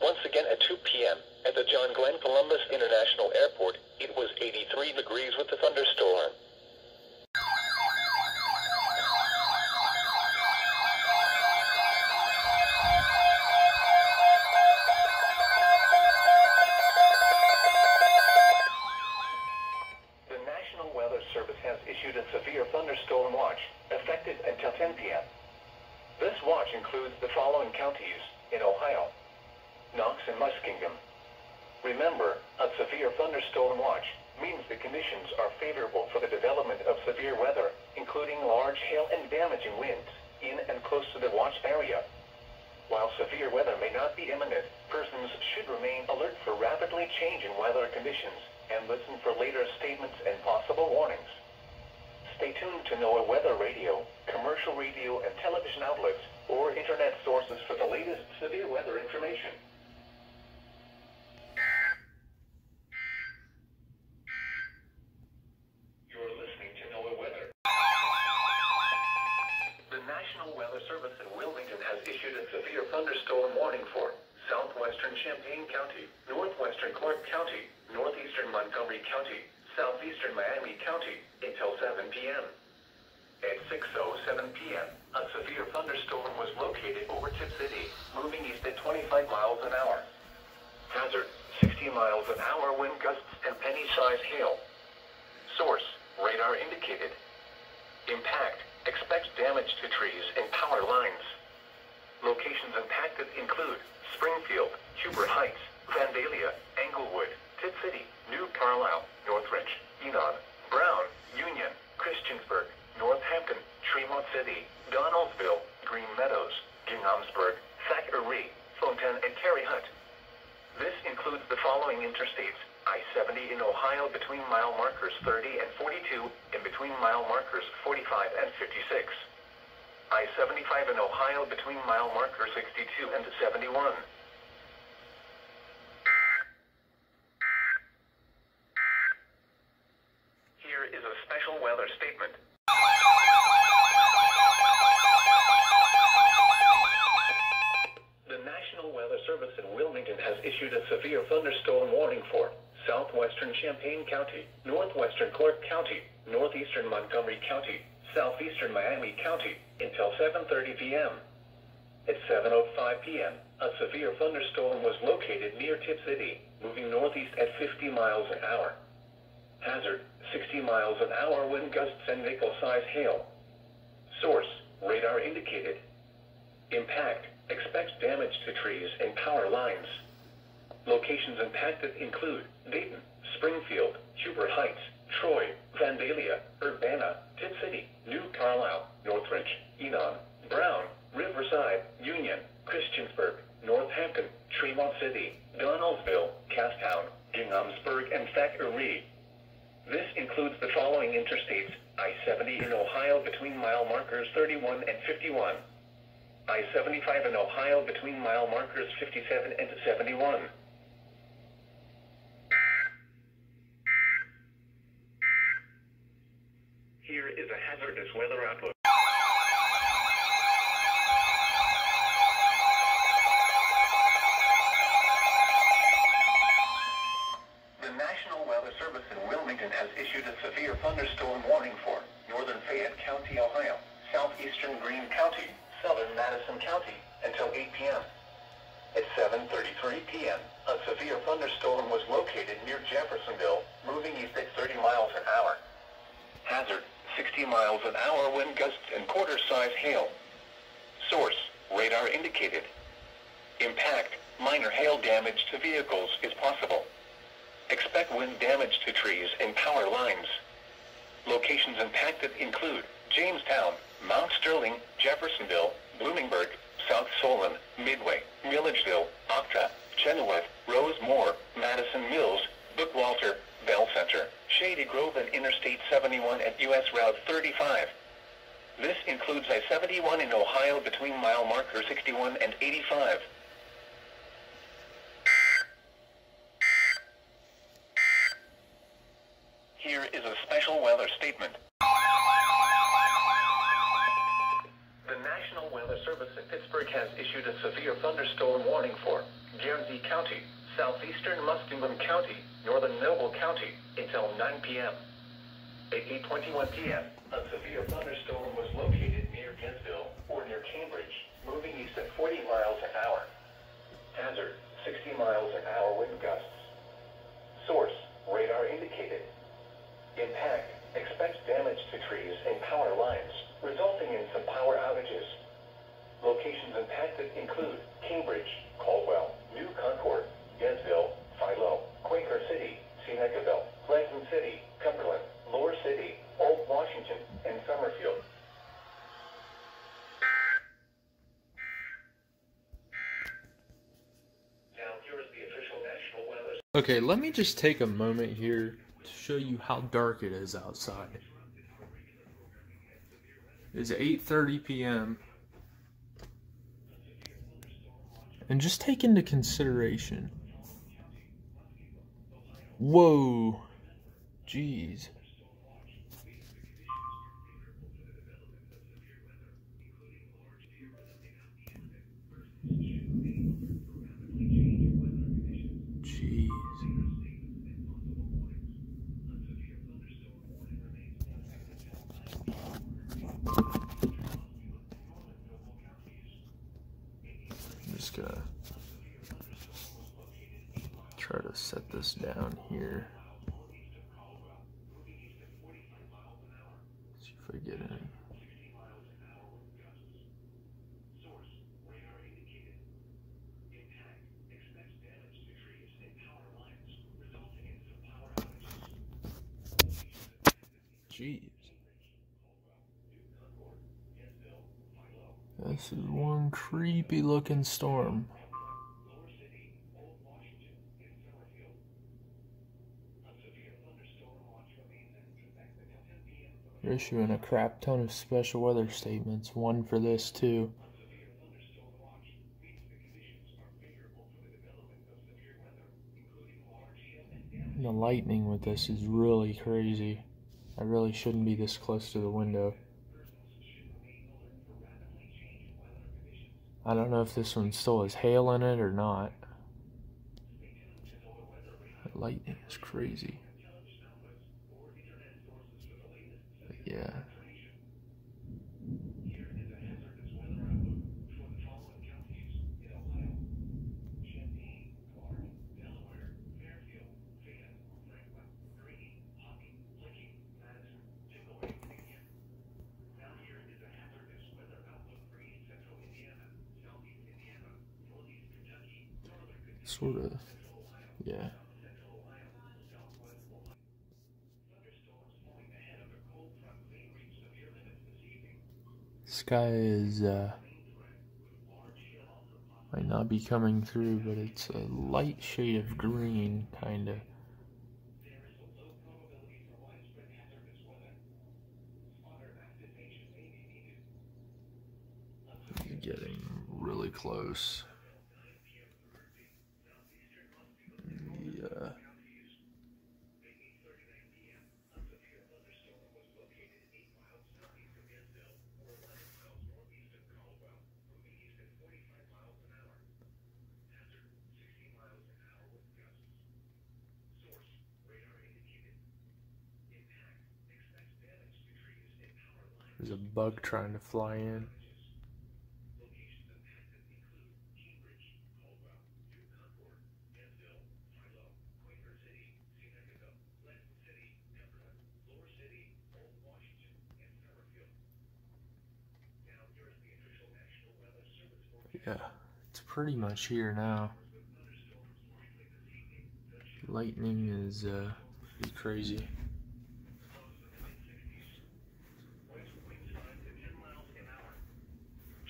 Once again at 2 p.m., at the John Glenn Columbus International Airport, it was 83 degrees with the thunderstorm. The National Weather Service has issued a severe thunderstorm watch, effective until 10 p.m. This watch includes the following counties in Ohio: Knox and Muskingum. Remember, a severe thunderstorm watch means the conditions are favorable for the development of severe weather, including large hail and damaging winds, in and close to the watch area. While severe weather may not be imminent, persons should remain alert for rapidly changing weather conditions and listen for later statements and possible warnings. Stay tuned to NOAA Weather Radio, commercial radio and television outlets, or internet sources for the latest severe weather information. You're listening to NOAA Weather. The National Weather Service in Wilmington has issued a severe thunderstorm warning for southwestern Champaign County, northwestern Clark County, northeastern Montgomery County, southeastern Miami County, until 7 p.m. At 6:07 p.m., a severe thunderstorm was located over Tip City, moving east at 25 miles an hour. Hazard: 60 miles an hour wind gusts and penny-sized hail. Source: radar indicated. Impact: expect damage to trees and power lines. Locations impacted include Springfield, Huber Heights, Vandalia, Englewood, Tip City, New Carlisle, Northridge, Enon, Brown, Union, Christiansburg, Northampton, Tremont City, Donaldsville, Green Meadows, Ginghamsburg, Thackeray, Fontaine, and Terre Haute. This includes the following interstates: I-70 in Ohio between mile markers 30 and 42, and between mile markers 45 and 56. I-75 in Ohio between mile markers 62 and 71. Here is a special weather statement. The National Weather Service in Wilmington has issued a severe thunderstorm warning for southwestern Champaign County, northwestern Clark County, northeastern Montgomery County, southeastern Miami County, until 7:30 p.m. At 7:05 p.m., a severe thunderstorm was located near Tip City, moving northeast at 50 miles an hour. Hazard: 60 miles an hour wind gusts and nickel-sized hail. Source: radar indicated. Impact: expect damage to trees and power lines. Locations impacted include Dayton, Springfield, Huber Heights, Troy, Vandalia, Urbana, Tip City, New Carlisle, Northridge, Enon, Brown, Riverside, Union, Christiansburg, Northampton, Tremont City, Donaldsville, Casttown, Ginghamsburg, and Thackeray. This includes the following interstates: I-70 in Ohio between mile markers 31 and 51. I-75 in Ohio between mile markers 57 and 71. Here is a hazardous weather outlook. The National Weather Service in Wilmington has issued a severe thunderstorm warning for northern Fayette County, Ohio, southeastern Greene County, southern Madison County, until 8 p.m. At 7:33 p.m., a severe thunderstorm was located near Jeffersonville, moving east at 30 miles an hour. Hazard: 60 miles an hour wind gusts and quarter-size hail. Source: radar indicated. Impact: minor hail damage to vehicles is possible. Expect wind damage to trees and power lines. Locations impacted include Jamestown, Mount Sterling, Jeffersonville, Bloomingburg, South Solon, Midway, Milledgeville, Octa, Chenoweth, Rosemore, Madison Mills, Bookwalter, Bell Center, Shady Grove, and Interstate 71 at U.S. Route 35. This includes I-71 in Ohio between mile marker 61 and 85. Here is a special weather statement. The National Weather Service Service in Pittsburgh has issued a severe thunderstorm warning for Guernsey County, southeastern Muskingum County, northern Noble County until 9 p.m. At 8:21 p.m., a severe thunderstorm was located near Gainesville or near Cambridge, moving east at 40 miles an hour. Hazard, 60 miles an hour wind gusts. Source, radar indicated. Impact, expects damage to trees and power lines, resulting in some power outages. Locations impacted include Cambridge, Caldwell, New Concord, Gainesville, Philo, Quaker City, Senecaville, Pleasant City, Cumberland, Lower City, Old Washington, and Summerfield. Now here is the official national weather. Okay, let me just take a moment here to show you how dark it is outside. It's 8:30 p.m. And just take into consideration. Whoa. Jeez. Jeez. I'm just gonna try to set this down here. See if I get in. Jeez. This is one creepy looking storm. They're issuing a crap ton of special weather statements, one for this too. And the lightning with this is really crazy. I really shouldn't be this close to the window. I don't know if this one still has hail in it or not. The lightning is crazy. But yeah. Sort of, yeah. Sky is, might not be coming through, but it's a light shade of green, kinda. It's getting really close. There's a bug trying to fly in. Yeah, it's pretty much here now. Lightning is pretty crazy.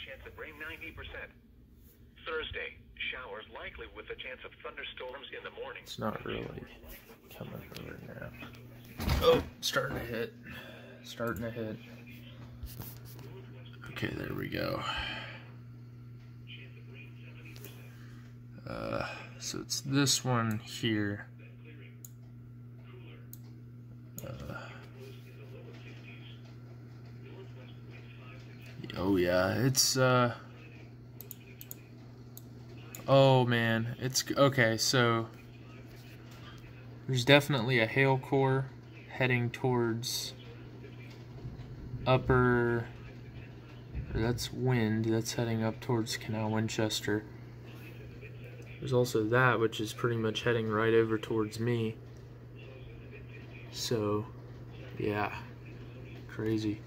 Chance of rain 90%. Thursday, showers likely with a chance of thunderstorms in the morning. It's not really coming over now. Oh, starting to hit. Starting to hit. Okay, there we go. So it's this one here. Oh yeah, it's Oh man, it's okay. So there's definitely a hail core heading towards upper. That's wind. That's heading up towards Canal Winchester. There's also that, which is pretty much heading right over towards me. So, yeah, crazy.